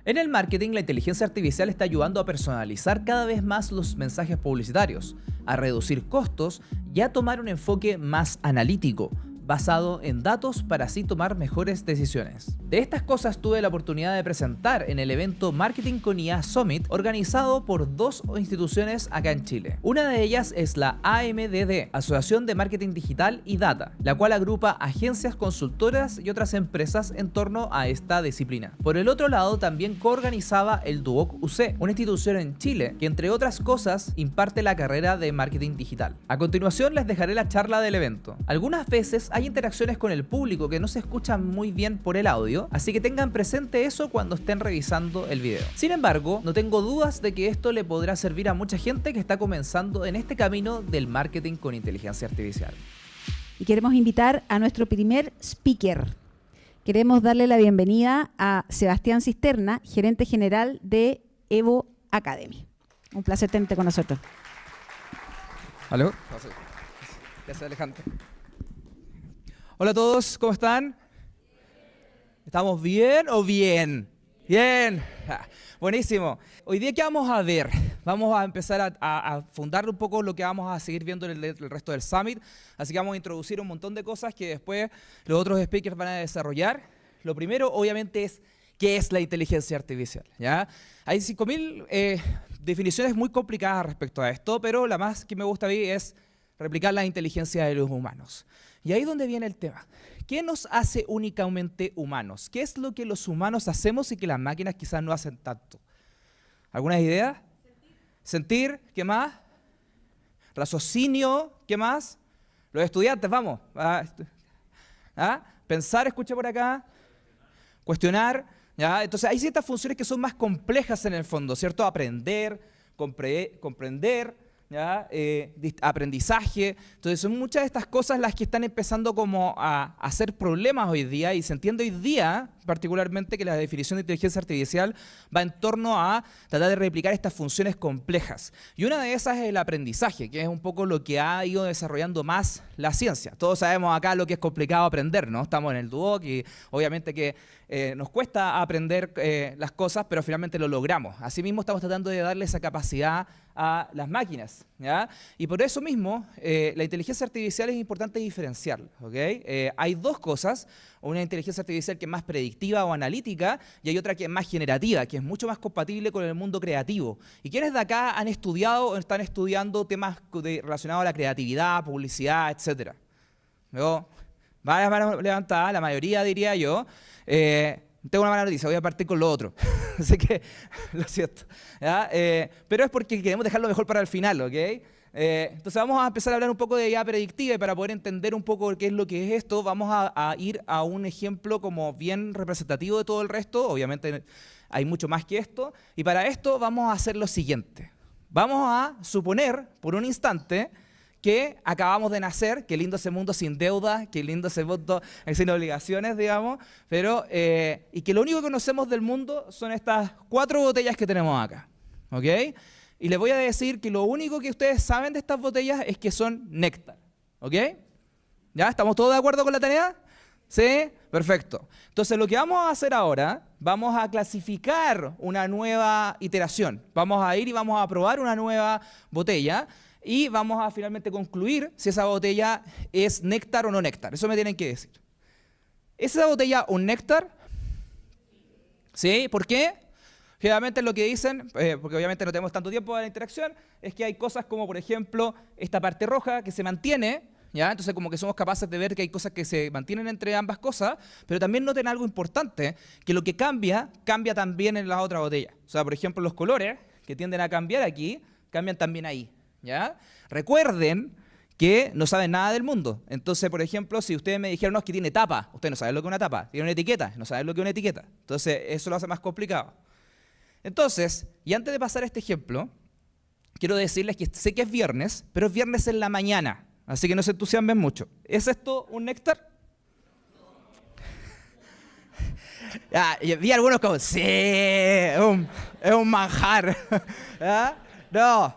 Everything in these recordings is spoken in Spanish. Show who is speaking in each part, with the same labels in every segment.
Speaker 1: En el marketing, la inteligencia artificial está ayudando a personalizar cada vez más los mensajes publicitarios, a reducir costos y a tomar un enfoque más analítico, basado en datos para así tomar mejores decisiones. De estas cosas tuve la oportunidad de presentar en el evento Marketing con IA Summit, organizado por dos instituciones acá en Chile. Una de ellas es la AMDD, Asociación de Marketing Digital y Data, la cual agrupa agencias consultoras y otras empresas en torno a esta disciplina. Por el otro lado, también coorganizaba el Duoc UC, una institución en Chile que, entre otras cosas, imparte la carrera de Marketing Digital. A continuación les dejaré la charla del evento. Algunas veces hay interacciones con el público que no se escuchan muy bien por el audio, así que tengan presente eso cuando estén revisando el video. Sin embargo, no tengo dudas de que esto le podrá servir a mucha gente que está comenzando en este camino del marketing con inteligencia artificial.
Speaker 2: Y queremos invitar a nuestro primer speaker. Queremos darle la bienvenida a Sebastián Cisterna, gerente general de Evo Academy. Un placer tenerte con nosotros.
Speaker 1: ¿Aló? Gracias, Alejandro. Hola a todos, ¿cómo están? ¿Estamos bien o bien? Bien, buenísimo. Hoy día, ¿qué vamos a ver? Vamos a empezar a fundar un poco lo que vamos a seguir viendo en el resto del Summit. Así que vamos a introducir un montón de cosas que después los otros speakers van a desarrollar. Lo primero, obviamente, es ¿qué es la inteligencia artificial? ¿Ya? Hay 5000 definiciones muy complicadas respecto a esto, pero la más que me gusta a mí es replicar la inteligencia de los humanos. Y ahí es donde viene el tema. ¿Qué nos hace únicamente humanos? ¿Qué es lo que los humanos hacemos y que las máquinas quizás no hacen tanto? ¿Algunas ideas? Sentir, ¿qué más? Raciocinio, ¿qué más? Los estudiantes, vamos. Pensar, escucha por acá. Cuestionar, ¿ya? Entonces hay ciertas funciones que son más complejas en el fondo, ¿cierto? Aprender, comprender, ¿ya? Aprendizaje. Entonces son muchas de estas cosas las que están empezando como a hacer problemas hoy día, y se entiende hoy día particularmente que la definición de inteligencia artificial va en torno a tratar de replicar estas funciones complejas. Y una de esas es el aprendizaje, que es un poco lo que ha ido desarrollando más la ciencia. Todos sabemos acá lo que es complicado aprender, ¿no? Estamos en el Duoc y obviamente que nos cuesta aprender las cosas, pero finalmente lo logramos. Asimismo, estamos tratando de darle esa capacidad a las máquinas, ¿ya? Y por eso mismo, la inteligencia artificial es importante diferenciarla, ¿ok? Hay dos cosas: una inteligencia artificial que es más predictiva o analítica, y hay otra que es más generativa, que es mucho más compatible con el mundo creativo. ¿Y quiénes de acá han estudiado o están estudiando temas relacionados a la creatividad, publicidad, etcétera? ¿Veo? Varias manos levantadas, la mayoría diría yo. Tengo una mala noticia, voy a partir con lo otro. Así que, lo siento. ¿Ya? Pero es porque queremos dejarlo mejor para el final, ¿ok? Entonces vamos a empezar a hablar un poco de IA predictiva, y para poder entender un poco qué es lo que es esto, vamos a ir a un ejemplo como bien representativo de todo el resto. Obviamente hay mucho más que esto, y para esto vamos a hacer lo siguiente. Vamos a suponer por un instante que acabamos de nacer, qué lindo ese mundo sin deuda, qué lindo ese mundo sin obligaciones, digamos, pero, y que lo único que conocemos del mundo son estas 4 botellas que tenemos acá, ¿ok? Y les voy a decir que lo único que ustedes saben de estas botellas es que son néctar, ¿ok? ¿Ya? ¿Estamos todos de acuerdo con la tarea? ¿Sí? Perfecto. Entonces lo que vamos a hacer ahora, vamos a clasificar una nueva iteración. Vamos a ir y vamos a probar una nueva botella, y vamos a finalmente concluir si esa botella es néctar o no néctar. Eso me tienen que decir. ¿Es esa botella un néctar? ¿Sí? ¿Por qué? Generalmente lo que dicen, porque obviamente no tenemos tanto tiempo de la interacción, es que hay cosas como, por ejemplo, esta parte roja que se mantiene, ¿ya? Entonces como que somos capaces de ver que hay cosas que se mantienen entre ambas cosas, pero también noten algo importante, que lo que cambia, cambia también en la otra botella. O sea, por ejemplo, los colores que tienden a cambiar aquí, cambian también ahí, ¿ya? Recuerden que no saben nada del mundo. Entonces, por ejemplo, si ustedes me dijeron, no, es que tiene tapa, ustedes no saben lo que es una tapa. Tiene una etiqueta, no saben lo que es una etiqueta. Entonces, eso lo hace más complicado. Entonces, y antes de pasar a este ejemplo, quiero decirles que sé que es viernes, pero es viernes en la mañana, así que no se entusiasmen mucho. ¿Es esto un néctar? Vi algunos como, sí, es un manjar. ¿Ya? No.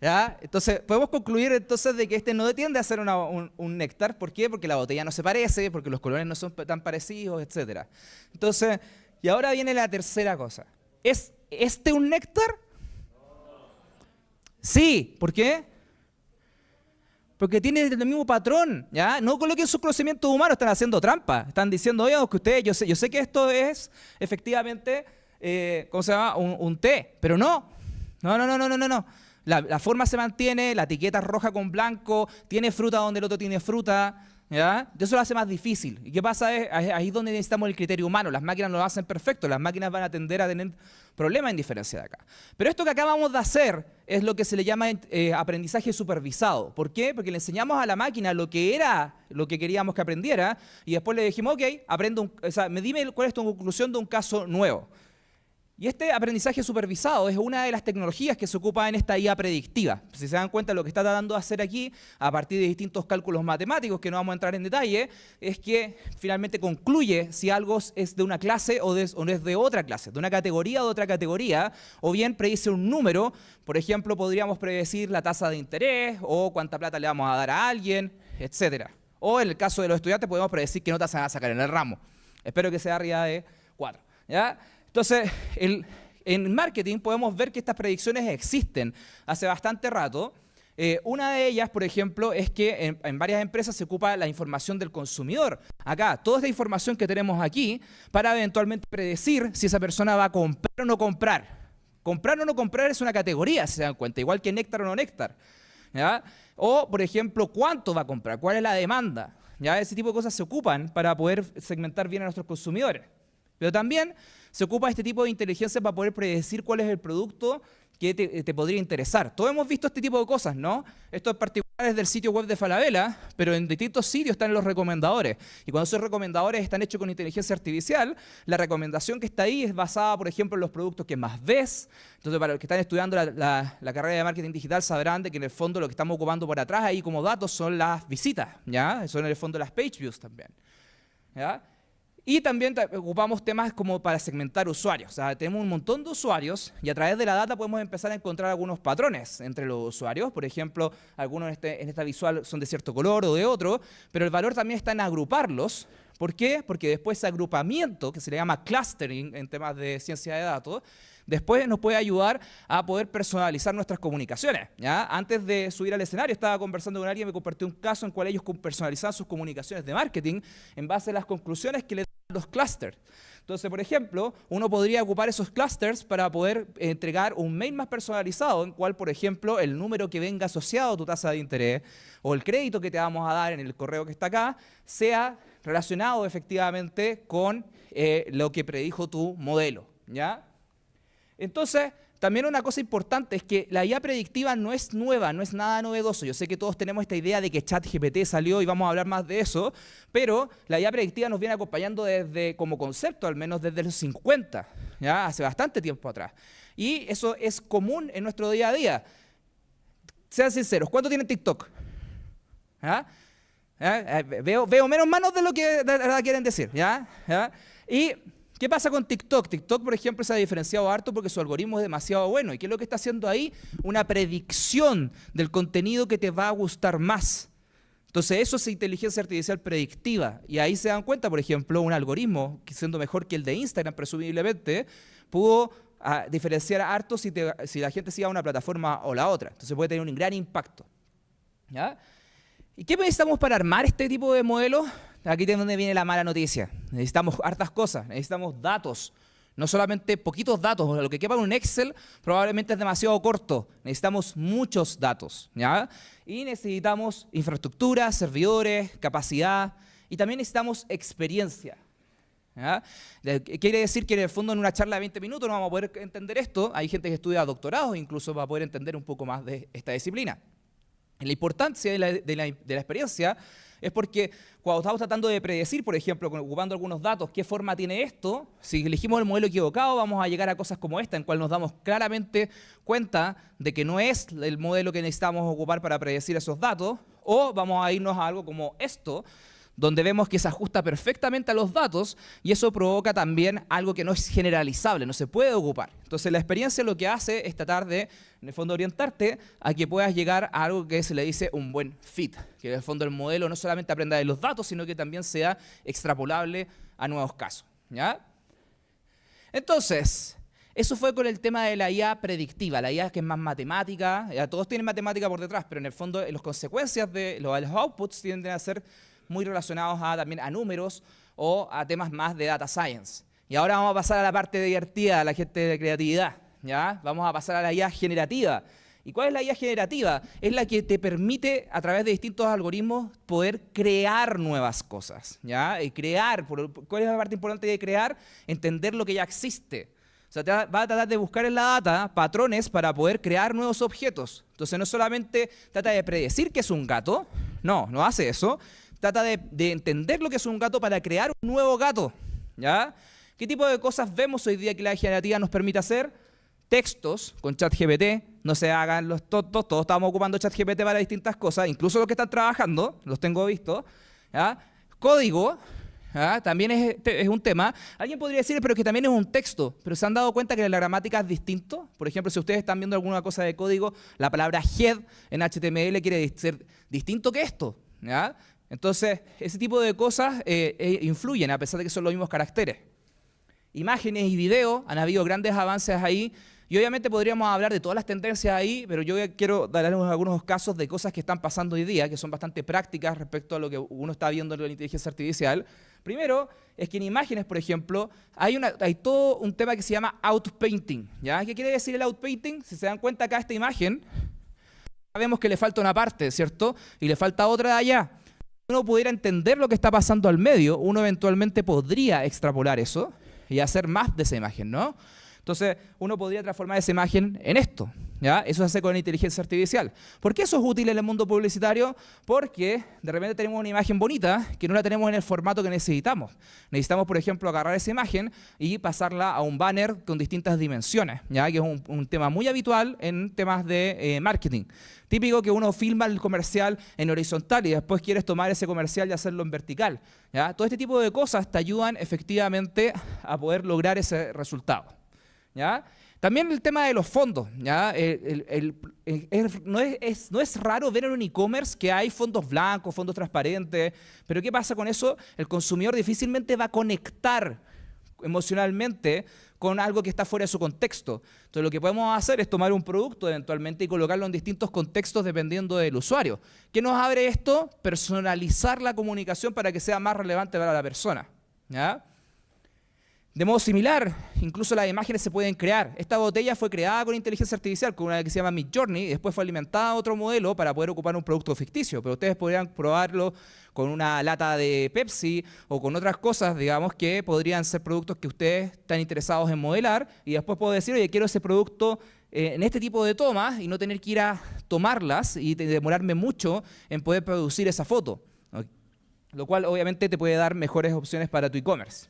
Speaker 1: ¿Ya? Entonces, podemos concluir entonces de que este no tiende a ser un néctar. ¿Por qué? Porque la botella no se parece, porque los colores no son tan parecidos, etc. Entonces, Y ahora viene la tercera cosa. ¿Es este un néctar? Sí. ¿Por qué? Porque tiene el mismo patrón, ¿ya? No coloquen sus conocimientos humanos, están haciendo trampa. Están diciendo, oye, que ustedes, yo sé que esto es efectivamente, ¿cómo se llama? Un té, pero no. No. La forma se mantiene, la etiqueta es roja con blanco, tiene fruta donde el otro tiene fruta, ¿ya? Eso lo hace más difícil. ¿Y qué pasa? Ahí es donde necesitamos el criterio humano. Las máquinas no lo hacen perfecto, las máquinas van a tender a tener problemas en diferencia de acá. Pero esto que acabamos de hacer es lo que se le llama aprendizaje supervisado. ¿Por qué? Porque le enseñamos a la máquina lo que era, lo que queríamos que aprendiera, y después le dijimos, ok, dime cuál es tu conclusión de un caso nuevo. Y este aprendizaje supervisado es una de las tecnologías que se ocupa en esta IA predictiva. Si se dan cuenta, lo que está tratando de hacer aquí, a partir de distintos cálculos matemáticos que no vamos a entrar en detalle, es que finalmente concluye si algo es de una clase o es de otra clase, de una categoría o de otra categoría, o bien predice un número. Por ejemplo, podríamos predecir la tasa de interés o cuánta plata le vamos a dar a alguien, etc. O en el caso de los estudiantes podemos predecir qué notas se van a sacar en el ramo. Espero que sea arriba de 4. ¿Ya? Entonces, en marketing podemos ver que estas predicciones existen hace bastante rato. Una de ellas, por ejemplo, es que en varias empresas se ocupa la información del consumidor. Acá, toda esta información que tenemos aquí para eventualmente predecir si esa persona va a comprar o no comprar. Comprar o no comprar es una categoría, si se dan cuenta, igual que néctar o no néctar, ¿ya? O, por ejemplo, cuánto va a comprar, cuál es la demanda. ¿Ya? Ese tipo de cosas se ocupan para poder segmentar bien a nuestros consumidores. Pero también se ocupa este tipo de inteligencia para poder predecir cuál es el producto que te podría interesar. Todos hemos visto este tipo de cosas, ¿no? Esto en particular es del sitio web de Falabella, pero en distintos sitios están los recomendadores. Y cuando esos recomendadores están hechos con inteligencia artificial, la recomendación que está ahí es basada, por ejemplo, en los productos que más ves. Entonces, para los que están estudiando la carrera de marketing digital, sabrán de que en el fondo lo que estamos ocupando por atrás ahí como datos son las visitas, ¿ya? Son en el fondo las page views también, ¿ya? Y también ocupamos temas como para segmentar usuarios. O sea, tenemos un montón de usuarios y a través de la data podemos empezar a encontrar algunos patrones entre los usuarios. Por ejemplo, algunos en esta visual son de cierto color o de otro, pero el valor también está en agruparlos. ¿Por qué? Porque después ese agrupamiento, que se le llama clustering en temas de ciencia de datos, después nos puede ayudar a poder personalizar nuestras comunicaciones, ¿ya? Antes de subir al escenario estaba conversando con alguien y me compartió un caso en el cual ellos personalizaban sus comunicaciones de marketing en base a las conclusiones que le dan los clusters. Entonces, por ejemplo, uno podría ocupar esos clusters para poder entregar un mail más personalizado, en cual, por ejemplo, el número que venga asociado a tu tasa de interés o el crédito que te vamos a dar en el correo que está acá, sea relacionado efectivamente con lo que predijo tu modelo, ¿ya? Entonces, también una cosa importante es que la IA predictiva no es nueva, no es nada novedoso. Yo sé que todos tenemos esta idea de que ChatGPT salió y vamos a hablar más de eso, pero la IA predictiva nos viene acompañando desde, como concepto, al menos desde los 50, ¿ya? Hace bastante tiempo atrás. Y eso es común en nuestro día a día. Sean sinceros, ¿cuánto tienen TikTok? ¿Ya? ¿Ya? Veo menos manos de lo que de verdad quieren decir, ¿ya? ¿Ya? Y ¿qué pasa con TikTok? TikTok, por ejemplo, se ha diferenciado harto porque su algoritmo es demasiado bueno. ¿Y qué es lo que está haciendo ahí? Una predicción del contenido que te va a gustar más. Entonces, eso es inteligencia artificial predictiva. Y ahí se dan cuenta, por ejemplo, un algoritmo, que siendo mejor que el de Instagram, presumiblemente, pudo diferenciar harto si la gente sigue a una plataforma o la otra. Entonces, puede tener un gran impacto, ¿ya? ¿Y qué necesitamos para armar este tipo de modelos? Aquí es donde viene la mala noticia. Necesitamos hartas cosas, necesitamos datos. No solamente poquitos datos, lo que quepa en un Excel probablemente es demasiado corto. Necesitamos muchos datos, ¿ya? Y necesitamos infraestructura, servidores, capacidad y también necesitamos experiencia, ¿ya? Quiere decir que en el fondo en una charla de 20 minutos no vamos a poder entender esto. Hay gente que estudia doctorados incluso para poder entender un poco más de esta disciplina. La importancia de la experiencia es porque cuando estamos tratando de predecir, por ejemplo, ocupando algunos datos, qué forma tiene esto, si elegimos el modelo equivocado vamos a llegar a cosas como esta, en cual nos damos claramente cuenta de que no es el modelo que necesitamos ocupar para predecir esos datos, o vamos a irnos a algo como esto, donde vemos que se ajusta perfectamente a los datos y eso provoca también algo que no es generalizable, no se puede ocupar. Entonces la experiencia lo que hace es tratar de, en el fondo, orientarte a que puedas llegar a algo que se le dice un buen fit, que en el fondo el modelo no solamente aprenda de los datos, sino que también sea extrapolable a nuevos casos, ¿ya? Entonces, eso fue con el tema de la IA predictiva, la IA que es más matemática, ya todos tienen matemática por detrás, pero en el fondo las consecuencias de los outputs tienden a ser muy relacionados también a números o a temas más de data science. Y ahora vamos a pasar a la parte divertida, a la gente de creatividad, ¿ya? Vamos a pasar a la IA generativa. ¿Y cuál es la IA generativa? Es la que te permite, a través de distintos algoritmos, poder crear nuevas cosas, ¿ya? Y crear, ¿cuál es la parte importante de crear? Entender lo que ya existe. O sea, va a tratar de buscar en la data patrones para poder crear nuevos objetos. Entonces, no solamente trata de predecir que es un gato, no hace eso. Trata de entender lo que es un gato para crear un nuevo gato, ¿ya? ¿Qué tipo de cosas vemos hoy día que la IA generativa nos permite hacer? Textos con ChatGPT, no se hagan los tontos, todos estamos ocupando ChatGPT para distintas cosas, incluso los que están trabajando, los tengo vistos, ¿ya? Código, ¿ya? También es un tema. Alguien podría decir, pero que también es un texto, pero ¿se han dado cuenta que la gramática es distinto? Por ejemplo, si ustedes están viendo alguna cosa de código, la palabra head en HTML quiere ser distinto que esto, ¿ya? Entonces, ese tipo de cosas influyen, a pesar de que son los mismos caracteres. Imágenes y video, han habido grandes avances ahí, y obviamente podríamos hablar de todas las tendencias ahí, pero yo quiero darles algunos casos de cosas que están pasando hoy día, que son bastante prácticas respecto a lo que uno está viendo en la inteligencia artificial. Primero, es que en imágenes, por ejemplo, hay todo un tema que se llama outpainting, ¿ya? ¿Qué quiere decir el outpainting? Si se dan cuenta acá esta imagen, vemos que le falta una parte, ¿cierto? Y le falta otra de allá. Si uno pudiera entender lo que está pasando al medio, uno eventualmente podría extrapolar eso y hacer más de esa imagen, ¿no? Entonces, uno podría transformar esa imagen en esto, ¿ya? Eso se hace con la inteligencia artificial. ¿Por qué eso es útil en el mundo publicitario? Porque de repente tenemos una imagen bonita que no la tenemos en el formato que necesitamos. Necesitamos, por ejemplo, agarrar esa imagen y pasarla a un banner con distintas dimensiones, ¿ya? Que es un tema muy habitual en temas de marketing. Típico que uno filma el comercial en horizontal y después quieres tomar ese comercial y hacerlo en vertical, ¿ya? Todo este tipo de cosas te ayudan efectivamente a poder lograr ese resultado, ¿ya? También el tema de los fondos, ¿ya? No es raro ver en un e-commerce que hay fondos blancos, fondos transparentes, pero ¿qué pasa con eso? El consumidor difícilmente va a conectar emocionalmente con algo que está fuera de su contexto. Entonces lo que podemos hacer es tomar un producto eventualmente y colocarlo en distintos contextos dependiendo del usuario. ¿Qué nos abre esto? Personalizar la comunicación para que sea más relevante para la persona, ¿ya? De modo similar, incluso las imágenes se pueden crear. Esta botella fue creada con inteligencia artificial, con una que se llama Midjourney, y después fue alimentada a otro modelo para poder ocupar un producto ficticio. Pero ustedes podrían probarlo con una lata de Pepsi o con otras cosas, digamos, que podrían ser productos que ustedes están interesados en modelar, y después puedo decir, oye, quiero ese producto en este tipo de tomas y no tener que ir a tomarlas y demorarme mucho en poder producir esa foto. Lo cual obviamente te puede dar mejores opciones para tu e-commerce.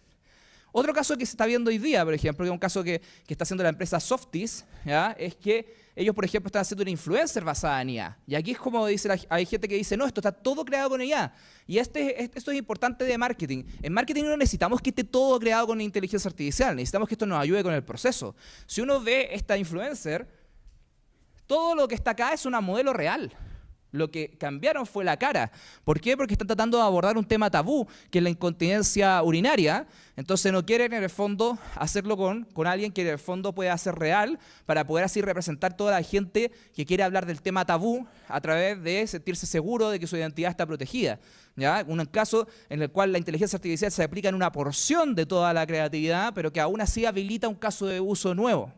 Speaker 1: Otro caso que se está viendo hoy día, por ejemplo, que es un caso que está haciendo la empresa Softies, ¿ya? Es que ellos, por ejemplo, están haciendo una influencer basada en IA. Y aquí es como dice, hay gente que dice, no, esto está todo creado con IA. Y esto es importante de marketing. En marketing no necesitamos que esté todo creado con inteligencia artificial, necesitamos que esto nos ayude con el proceso. Si uno ve esta influencer, todo lo que está acá es una modelo real. Lo que cambiaron fue la cara. ¿Por qué? Porque están tratando de abordar un tema tabú, que es la incontinencia urinaria. Entonces no quieren en el fondo hacerlo con alguien que en el fondo pueda ser real, para poder así representar toda la gente que quiere hablar del tema tabú a través de sentirse seguro de que su identidad está protegida, ¿ya? Un caso en el cual la inteligencia artificial se aplica en una porción de toda la creatividad, pero que aún así habilita un caso de uso nuevo,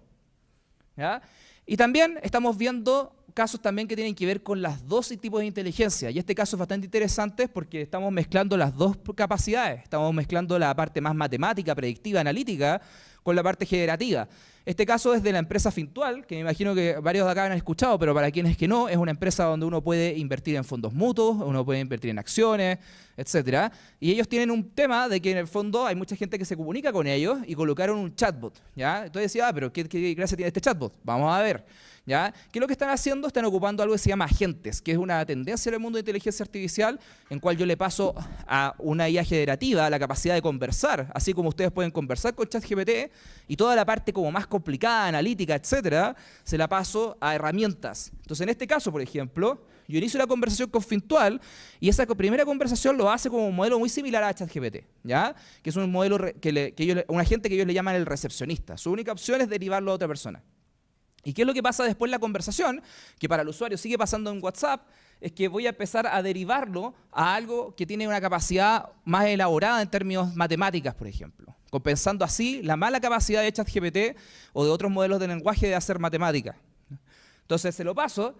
Speaker 1: ¿ya? Y también estamos viendo casos también que tienen que ver con las dos tipos de inteligencia. Y este caso es bastante interesante porque estamos mezclando las dos capacidades. Estamos mezclando la parte más matemática, predictiva, analítica, con la parte generativa. Este caso es de la empresa Fintual, que me imagino que varios de acá han escuchado, pero para quienes que no, es una empresa donde uno puede invertir en fondos mutuos, uno puede invertir en acciones, etc. Y ellos tienen un tema de que en el fondo hay mucha gente que se comunica con ellos y colocaron un chatbot, ¿ya? Entonces decía, pero ¿qué gracia tiene este chatbot? Vamos a ver, ¿ya? ¿Qué es lo que están haciendo? Están ocupando algo que se llama agentes, que es una tendencia en el mundo de inteligencia artificial, en cual yo le paso a una IA generativa la capacidad de conversar, así como ustedes pueden conversar con ChatGPT, y toda la parte como más complicada, analítica, etcétera, se la paso a herramientas. Entonces, en este caso, por ejemplo, yo inicio la conversación con Fintual y esa primera conversación lo hace como un modelo muy similar a ChatGPT, ¿ya? Que es un modelo un agente que ellos le llaman el recepcionista. Su única opción es derivarlo a otra persona. ¿Y qué es lo que pasa después en la conversación? Que para el usuario sigue pasando en WhatsApp, es que voy a empezar a derivarlo a algo que tiene una capacidad más elaborada en términos matemáticas, por ejemplo, compensando así la mala capacidad de ChatGPT o de otros modelos de lenguaje de hacer matemáticas. Entonces se lo paso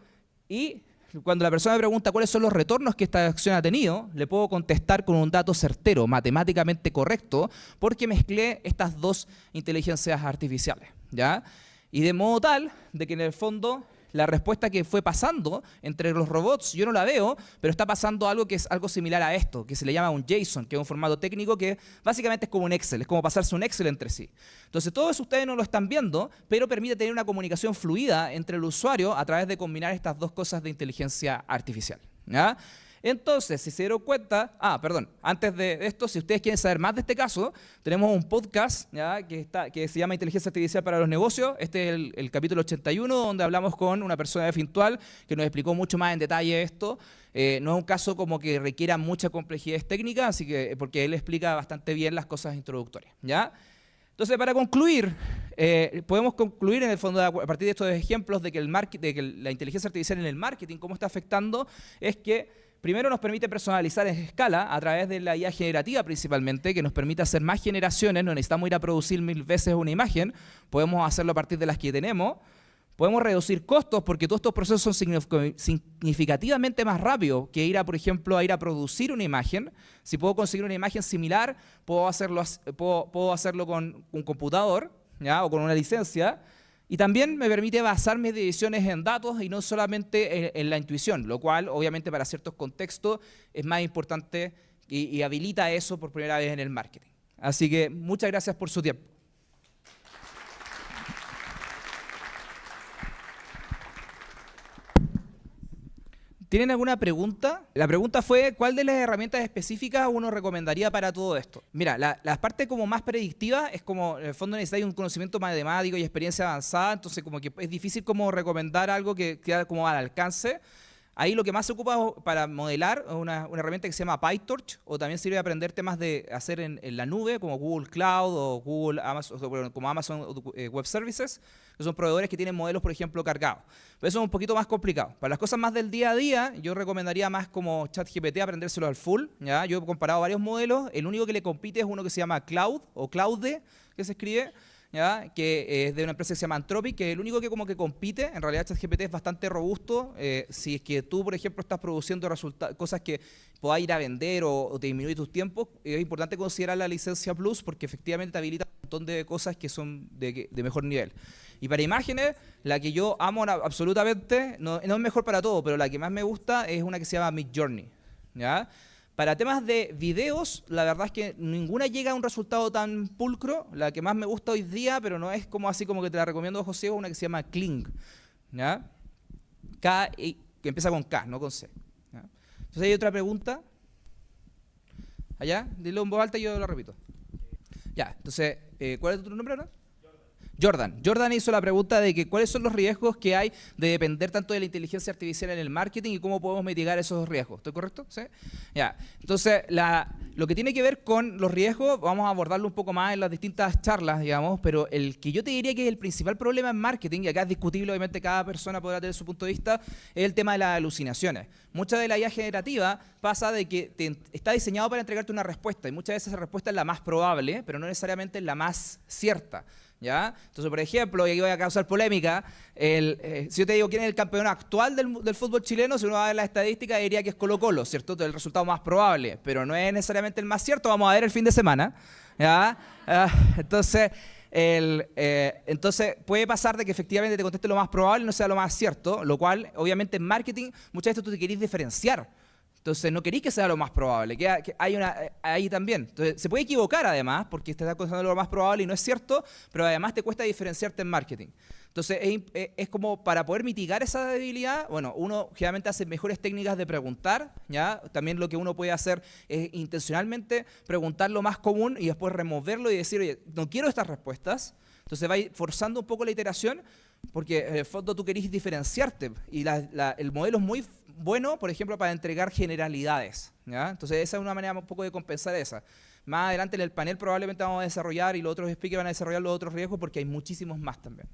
Speaker 1: y cuando la persona me pregunta cuáles son los retornos que esta acción ha tenido, le puedo contestar con un dato certero, matemáticamente correcto, porque mezclé estas dos inteligencias artificiales, ¿ya? Y de modo tal de que en el fondo la respuesta que fue pasando entre los robots, yo no la veo, pero está pasando algo que es algo similar a esto, que se le llama un JSON, que es un formato técnico que básicamente es como un Excel, es como pasarse un Excel entre sí. Entonces todo eso ustedes no lo están viendo, pero permite tener una comunicación fluida entre el usuario a través de combinar estas dos cosas de inteligencia artificial, ¿ya? Entonces, si se dieron cuenta, antes de esto, si ustedes quieren saber más de este caso, tenemos un podcast, ¿ya? Que se llama Inteligencia Artificial para los Negocios. Este es el capítulo 81, donde hablamos con una persona de Fintual que nos explicó mucho más en detalle esto. No es un caso como que requiera mucha complejidad técnica, así que, porque él explica bastante bien las cosas introductorias, ¿ya? Entonces, para concluir, podemos concluir en el fondo a partir de estos ejemplos de que la inteligencia artificial en el marketing, cómo está afectando, es que primero nos permite personalizar en escala a través de la IA generativa principalmente, que nos permite hacer más generaciones, no necesitamos ir a producir 1000 veces una imagen, podemos hacerlo a partir de las que tenemos. Podemos reducir costos porque todos estos procesos son significativamente más rápidos que ir a, por ejemplo, a producir una imagen. Si puedo conseguir una imagen similar, puedo hacerlo con un computador, ¿ya? O con una licencia. Y también me permite basar mis decisiones en datos y no solamente en la intuición, lo cual obviamente para ciertos contextos es más importante y habilita eso por primera vez en el marketing. Así que muchas gracias por su tiempo. ¿Tienen alguna pregunta? La pregunta fue, ¿cuál de las herramientas específicas uno recomendaría para todo esto? Mira, la parte como más predictiva es como, en el fondo necesitáis un conocimiento matemático y experiencia avanzada, entonces como que es difícil como recomendar algo que queda como al alcance. Ahí lo que más se ocupa para modelar es una herramienta que se llama PyTorch, o también sirve de aprender temas de hacer en la nube, como Google Cloud o Google Amazon, como Amazon Web Services, que son proveedores que tienen modelos, por ejemplo, cargados. Pero eso es un poquito más complicado. Para las cosas más del día a día, yo recomendaría más como ChatGPT aprendérselo al full, ¿ya? Yo he comparado varios modelos, el único que le compite es uno que se llama Cloud, o Claude, que se escribe, ¿ya? Que es de una empresa que se llama Anthropic, que es el único que como que compite. En realidad ChatGPT es bastante robusto. Si es que tú, por ejemplo, estás produciendo cosas que puedas ir a vender o te disminuye tus tiempos, es importante considerar la licencia Plus porque efectivamente te habilita un montón de cosas que son de mejor nivel. Y para imágenes, la que yo amo absolutamente, no es mejor para todo, pero la que más me gusta es una que se llama Midjourney, ¿ya? Para temas de videos, la verdad es que ninguna llega a un resultado tan pulcro. La que más me gusta hoy día, pero no es como así como que te la recomiendo, José, es una que se llama Kling, ¿ya? Que empieza con K, no con C, ¿ya? Entonces, ¿hay otra pregunta? ¿Allá? Dilo en voz alta y yo lo repito. Ya, entonces, ¿cuál es tu nombre ahora? Jordan hizo la pregunta de que cuáles son los riesgos que hay de depender tanto de la inteligencia artificial en el marketing y cómo podemos mitigar esos riesgos. ¿Estoy correcto? ¿Sí? Ya. Entonces, lo que tiene que ver con los riesgos, vamos a abordarlo un poco más en las distintas charlas, digamos, pero el que yo te diría que es el principal problema en marketing, y acá es discutible, obviamente cada persona podrá tener su punto de vista, es el tema de las alucinaciones. Mucha de la IA generativa pasa de que está diseñado para entregarte una respuesta, y muchas veces esa respuesta es la más probable, pero no necesariamente es la más cierta, ¿ya? Entonces, por ejemplo, y aquí voy a causar polémica, si yo te digo quién es el campeón actual del fútbol chileno, si uno va a ver las estadísticas diría que es Colo-Colo, ¿cierto? El resultado más probable, pero no es necesariamente el más cierto, vamos a ver el fin de semana, ¿ya? Entonces puede pasar de que efectivamente te conteste lo más probable y no sea lo más cierto, lo cual obviamente en marketing muchas veces tú te querés diferenciar. Entonces no queréis que sea lo más probable, que hay ahí también. Entonces se puede equivocar además, porque te está contando lo más probable y no es cierto, pero además te cuesta diferenciarte en marketing. Entonces es como para poder mitigar esa debilidad, bueno, uno generalmente hace mejores técnicas de preguntar, ¿ya? También lo que uno puede hacer es intencionalmente preguntar lo más común y después removerlo y decir, oye, no quiero estas respuestas. Entonces va a ir forzando un poco la iteración porque en el fondo tú querís diferenciarte y el modelo es muy bueno, por ejemplo, para entregar generalidades, ¿ya? Entonces esa es una manera un poco de compensar esa. Más adelante en el panel probablemente vamos a desarrollar y los otros speakers van a desarrollar los otros riesgos porque hay muchísimos más también,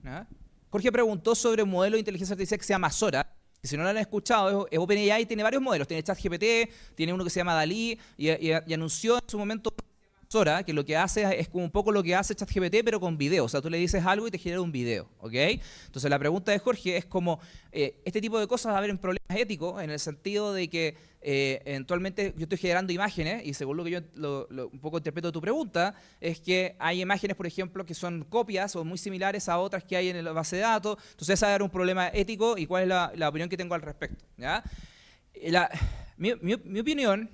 Speaker 1: ¿ya? Jorge preguntó sobre un modelo de inteligencia artificial que se llama Sora. Y si no lo han escuchado, OpenAI tiene varios modelos. Tiene ChatGPT, tiene uno que se llama DALL-E y anunció en su momento Sora, que lo que hace es como un poco lo que hace ChatGPT, pero con video. O sea, tú le dices algo y te genera un video, ¿ok? Entonces la pregunta de Jorge es como, este tipo de cosas va a haber problemas éticos en el sentido de que eventualmente yo estoy generando imágenes y según lo que yo un poco interpreto de tu pregunta, es que hay imágenes, por ejemplo, que son copias o muy similares a otras que hay en la base de datos. Entonces esa va a haber un problema ético y cuál es la opinión que tengo al respecto, ¿ya? Mi opinión...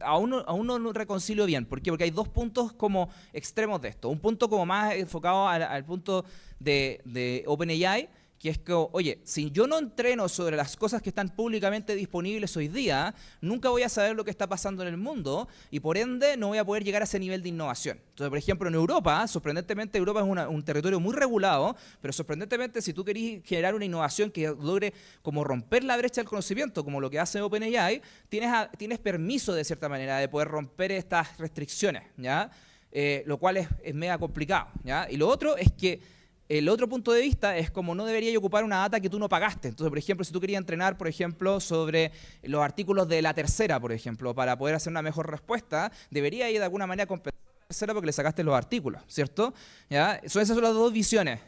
Speaker 1: aún no reconcilio bien. ¿Por qué? Porque hay dos puntos como extremos de esto. Un punto como más enfocado al punto de OpenAI, que es que, oye, si yo no entreno sobre las cosas que están públicamente disponibles hoy día, nunca voy a saber lo que está pasando en el mundo y por ende no voy a poder llegar a ese nivel de innovación. Entonces, por ejemplo, en Europa, sorprendentemente, Europa es un territorio muy regulado, pero sorprendentemente, si tú querés generar una innovación que logre como romper la brecha del conocimiento, como lo que hace OpenAI, tienes permiso de cierta manera de poder romper estas restricciones, ¿ya? Lo cual es mega complicado, ¿ya? Y lo otro es que el otro punto de vista es como no debería ocupar una data que tú no pagaste. Entonces, por ejemplo, si tú querías entrenar, por ejemplo, sobre los artículos de La Tercera, por ejemplo, para poder hacer una mejor respuesta, debería ir de alguna manera compensar a La Tercera porque le sacaste los artículos, ¿cierto? ¿Ya? Esas son las dos visiones.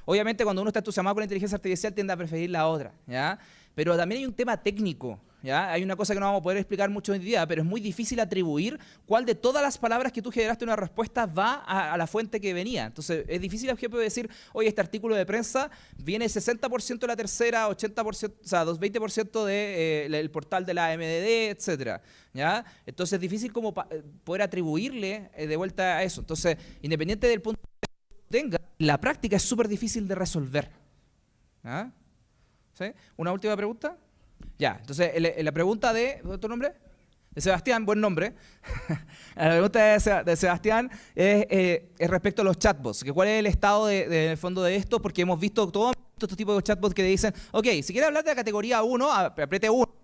Speaker 1: Obviamente, cuando uno está entusiasmado con la inteligencia artificial, tiende a preferir la otra, ¿ya? Pero también hay un tema técnico, ¿ya? Hay una cosa que no vamos a poder explicar mucho hoy día, pero es muy difícil atribuir cuál de todas las palabras que tú generaste en una respuesta va a la fuente que venía. Entonces, es difícil, por ejemplo, decir, oye, este artículo de prensa viene 60% de La Tercera, 80%, o sea, 20% del portal de la MDD, etcétera, ¿ya? Entonces, es difícil como poder atribuirle de vuelta a eso. Entonces, independiente del punto que tenga, la práctica es súper difícil de resolver, ¿ya? ¿Sí? ¿Una última pregunta? Ya, entonces la pregunta de... ¿Tu nombre? De Sebastián, buen nombre. La pregunta de Sebastián es respecto a los chatbots. Que ¿cuál es el estado en el fondo de esto? Porque hemos visto todos estos tipos de chatbots que dicen, ok, si quieres hablar de la categoría 1, apriete 1.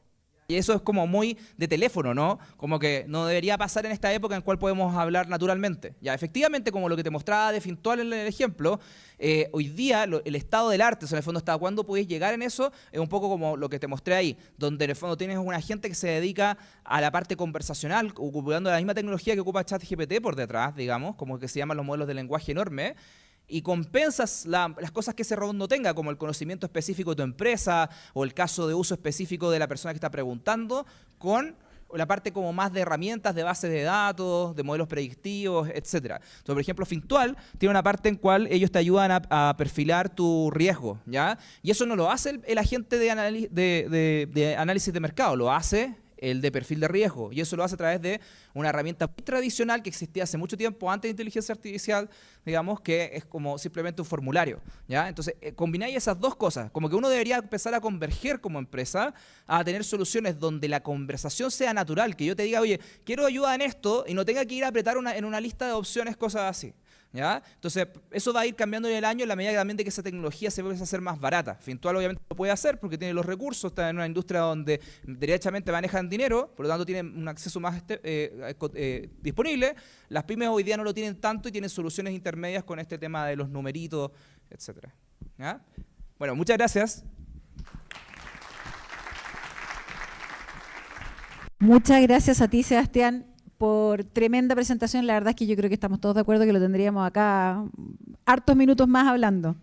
Speaker 1: Y eso es como muy de teléfono, ¿no? Como que no debería pasar en esta época en cual podemos hablar naturalmente. Ya, efectivamente, como lo que te mostraba de Fintual en el ejemplo, hoy día el estado del arte, o sea, en el fondo, hasta cuándo podéis llegar en eso, es un poco como lo que te mostré ahí, donde en el fondo tienes una gente que se dedica a la parte conversacional, ocupando la misma tecnología que ocupa ChatGPT por detrás, digamos, como que se llaman los modelos de lenguaje enorme, y compensas las cosas que ese robot no tenga, como el conocimiento específico de tu empresa o el caso de uso específico de la persona que está preguntando, con la parte como más de herramientas, de bases de datos, de modelos predictivos, etc. Entonces, por ejemplo, Fintual tiene una parte en cual ellos te ayudan a perfilar tu riesgo, ¿ya? Y eso no lo hace el agente de análisis de mercado, lo hace el de perfil de riesgo, y eso lo hace a través de una herramienta muy tradicional que existía hace mucho tiempo antes de inteligencia artificial, digamos, que es como simplemente un formulario, ¿ya? Entonces, combináis esas dos cosas, como que uno debería empezar a converger como empresa a tener soluciones donde la conversación sea natural, que yo te diga, oye, quiero ayuda en esto, y no tenga que ir a apretar en una lista de opciones, cosas así, ¿ya? Entonces, eso va a ir cambiando en el año en la medida también de que esa tecnología se puede hacer más barata. Fintual obviamente lo puede hacer porque tiene los recursos, está en una industria donde derechamente manejan dinero, por lo tanto tienen un acceso más disponible. Las pymes hoy día no lo tienen tanto y tienen soluciones intermedias con este tema de los numeritos, etc. ¿Ya? Bueno, muchas gracias.
Speaker 2: Muchas gracias a ti, Sebastián, por tremenda presentación. La verdad es que yo creo que estamos todos de acuerdo que lo tendríamos acá hartos minutos más hablando.